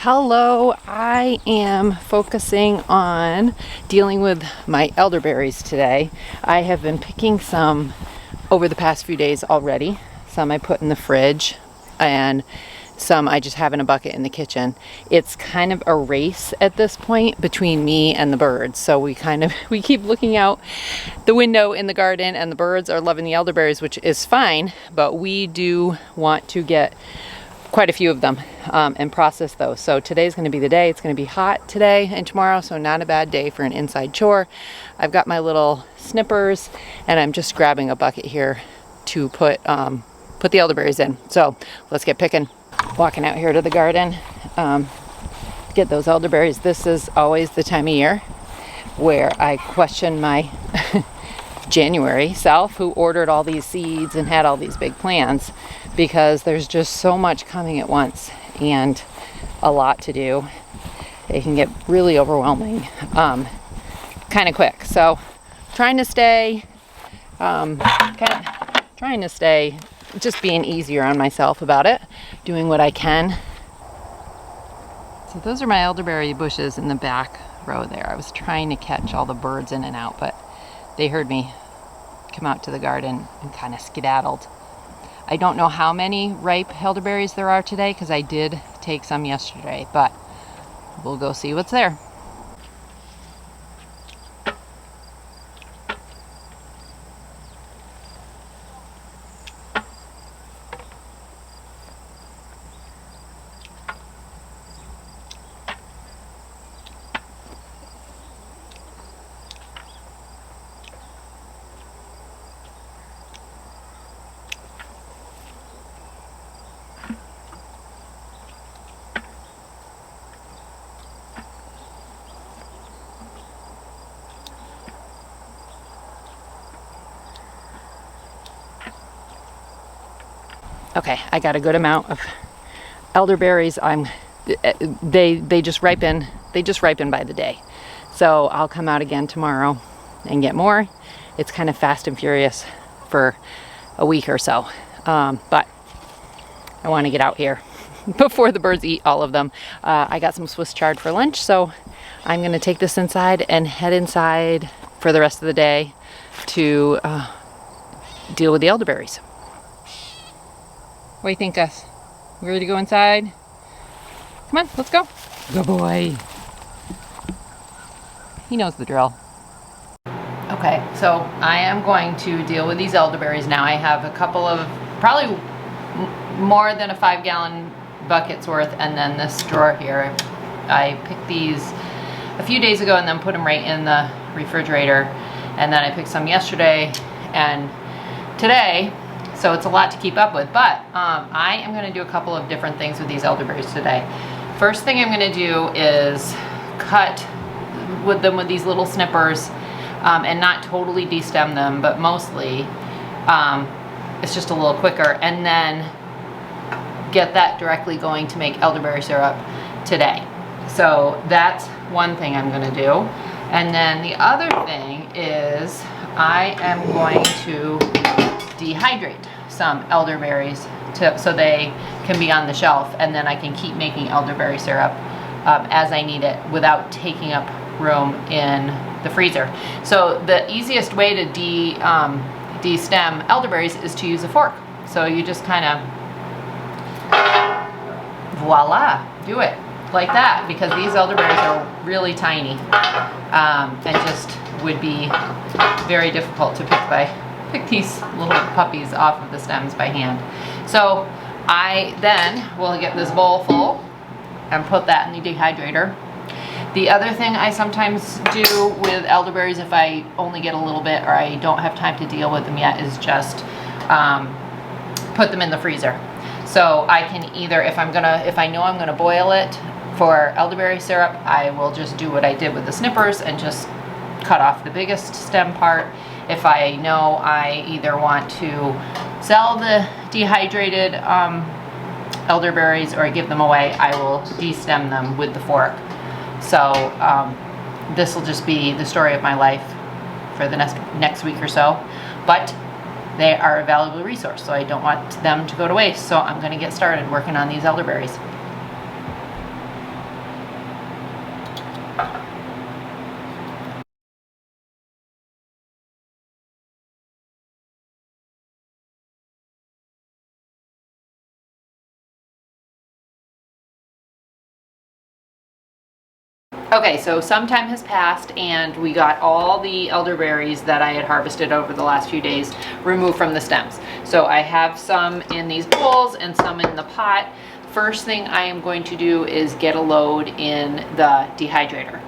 Hello, I am focusing on dealing with my elderberries today. I have been picking some over the past few days already. Some I put in the fridge and some I just have in a bucket in the kitchen. It's kind of a race at this point between me and the birds. So we keep looking out the window in the garden and the birds are loving the elderberries, which is fine, but we do want to get quite a few of them and process those. So today's going to be the day. It's going to be hot today and tomorrow, so not a bad day for an inside chore. I've got my little snippers and I'm just grabbing a bucket here to put the elderberries in. So let's get picking. Walking out here to the garden, get those elderberries. This is always the time of year where I question my January self, who ordered all these seeds and had all these big plans, because there's just so much coming at once and a lot to do. It can get really overwhelming kind of quick. So trying to stay just being easier on myself about it, doing what I can. So those are my elderberry bushes in the back row there. I was trying to catch all the birds in and out, but they heard me come out to the garden and kind of skedaddled. I don't know how many ripe elderberries there are today because I did take some yesterday, but we'll go see what's there. Okay, I got a good amount of elderberries. They just ripen. They just ripen by the day. So I'll come out again tomorrow and get more. It's kind of fast and furious for a week or so. But I want to get out here before the birds eat all of them. I got some Swiss chard for lunch, so I'm going to take this inside and head inside for the rest of the day to deal with the elderberries. What do you think, Gus? We ready to go inside? Come on, let's go. Good boy. He knows the drill. Okay, so I am going to deal with these elderberries now. I have a couple of, probably more than a 5-gallon bucket's worth, and then this drawer here. I picked these a few days ago and then put them right in the refrigerator. And then I picked some yesterday and today. So it's a lot to keep up with, but I am going to do a couple of different things with these elderberries today. First thing I'm going to do is cut with them with these little snippers and not totally destem them, but mostly it's just a little quicker, and then get that directly going to make elderberry syrup today. So that's one thing I'm going to do. And then the other thing is I am going to dehydrate some elderberries so they can be on the shelf, and then I can keep making elderberry syrup as I need it without taking up room in the freezer. So the easiest way to de-stem elderberries is to use a fork. So you just kind of voila, do it like that, because these elderberries are really tiny and just would be very difficult to pick these little puppies off of the stems by hand. So I then will get this bowl full and put that in the dehydrator. The other thing I sometimes do with elderberries, if I only get a little bit or I don't have time to deal with them yet, is just put them in the freezer. So I can either, if I know I'm gonna boil it for elderberry syrup, I will just do what I did with the snippers and just cut off the biggest stem part. If I know I either want to sell the dehydrated elderberries or give them away, I will de-stem them with the fork. So this will just be the story of my life for the next week or so. But they are a valuable resource, so I don't want them to go to waste. So I'm going to get started working on these elderberries. Okay, so some time has passed and we got all the elderberries that I had harvested over the last few days removed from the stems. So I have some in these bowls and some in the pot. First thing I am going to do is get a load in the dehydrator.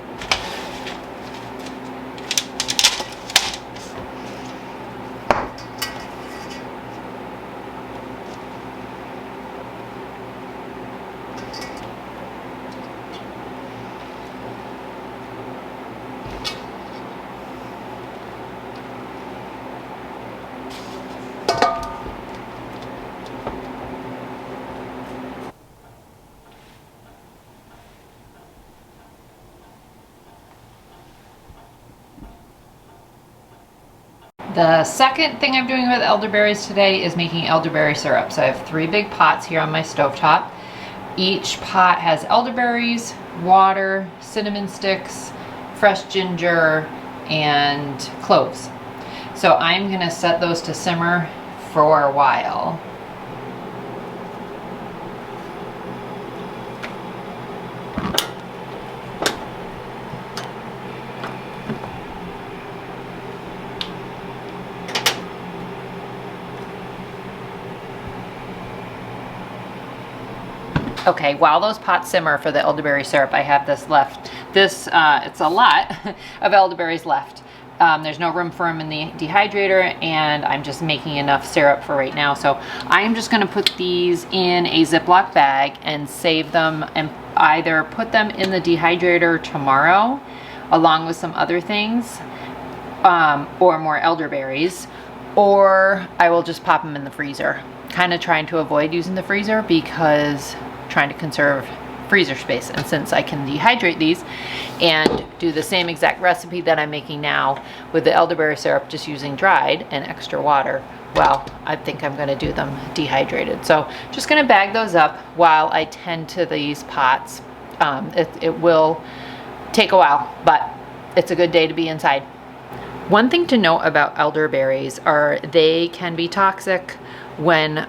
The second thing I'm doing with elderberries today is making elderberry syrup. So I have 3 big pots here on my stovetop. Each pot has elderberries, water, cinnamon sticks, fresh ginger, and cloves. So I'm gonna set those to simmer for a while. Okay, while those pots simmer for the elderberry syrup, I have this left. It's a lot of elderberries left. There's no room for them in the dehydrator, and I'm just making enough syrup for right now. So I'm just gonna put these in a Ziploc bag and save them, and either put them in the dehydrator tomorrow, along with some other things, or more elderberries, or I will just pop them in the freezer. Kind of trying to avoid using the freezer because trying to conserve freezer space, and since I can dehydrate these and do the same exact recipe that I'm making now with the elderberry syrup, just using dried and extra water, well, I think I'm going to do them dehydrated. So just going to bag those up while I tend to these pots. It will take a while, but it's a good day to be inside. One thing to note about elderberries are they can be toxic when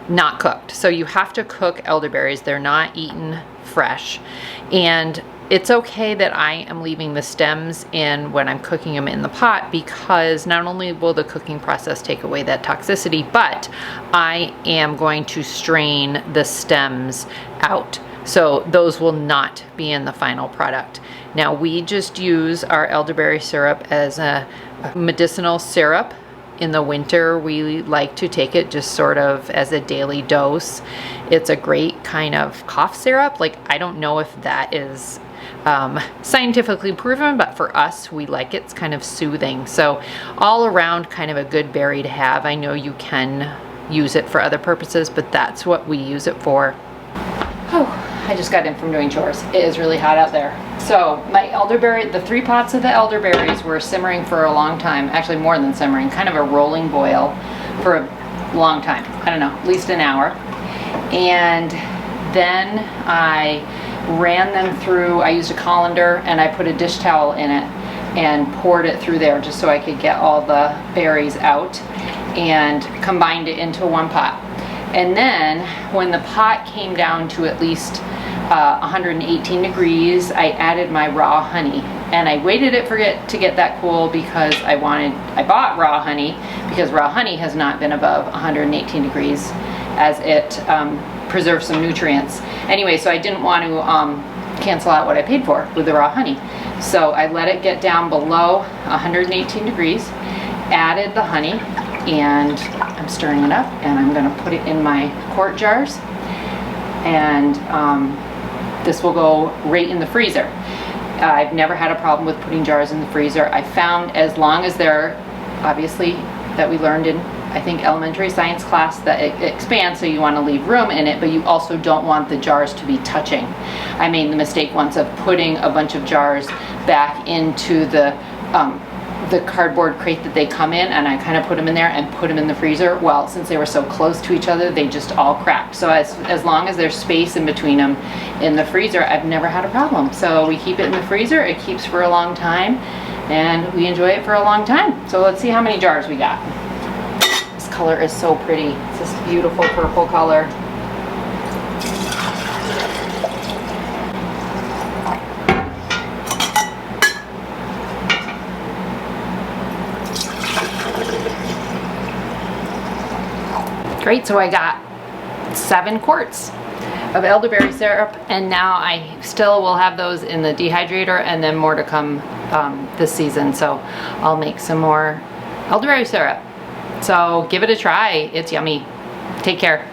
not cooked. So you have to cook elderberries. They're not eaten fresh. And it's okay that I am leaving the stems in when I'm cooking them in the pot, because not only will the cooking process take away that toxicity, but I am going to strain the stems out. So those will not be in the final product. Now we just use our elderberry syrup as a medicinal syrup. In the winter, we like to take it just sort of as a daily dose. It's a great kind of cough syrup. Like, I don't know if that is scientifically proven, but for us, we like it. It's kind of soothing. So all around, kind of a good berry to have. I know you can use it for other purposes, but that's what we use it for. Oh, I just got in from doing chores. It is really hot out there. So my elderberry, the 3 pots of the elderberries were simmering for a long time, actually more than simmering, kind of a rolling boil for a long time. I don't know, at least an hour. And then I ran them through, I used a colander and I put a dish towel in it and poured it through there just so I could get all the berries out, and combined it into one pot. And then when the pot came down to at least 118 degrees, I added my raw honey, and I waited it to get that cool because I bought raw honey because raw honey has not been above 118 degrees as it preserves some nutrients. Anyway, so I didn't want to cancel out what I paid for with the raw honey. So I let it get down below 118 degrees, added the honey, and I'm stirring it up, and I'm going to put it in my quart jars, and this will go right in the freezer. I've never had a problem with putting jars in the freezer. I found as long as they're, obviously, that we learned in, I think, elementary science class, that it expands, so you want to leave room in it, but you also don't want the jars to be touching. I made the mistake once of putting a bunch of jars back into the cardboard crate that they come in, and I kind of put them in there and put them in the freezer. Well, since they were so close to each other, they just all cracked. So as long as there's space in between them in the freezer, I've never had a problem. So we keep it in the freezer. It keeps for a long time, and we enjoy it for a long time. So let's see how many jars we got. This color is so pretty. It's this beautiful purple color. Great, so I got 7 quarts of elderberry syrup, and now I still will have those in the dehydrator, and then more to come this season. So I'll make some more elderberry syrup. So give it a try, it's yummy. Take care.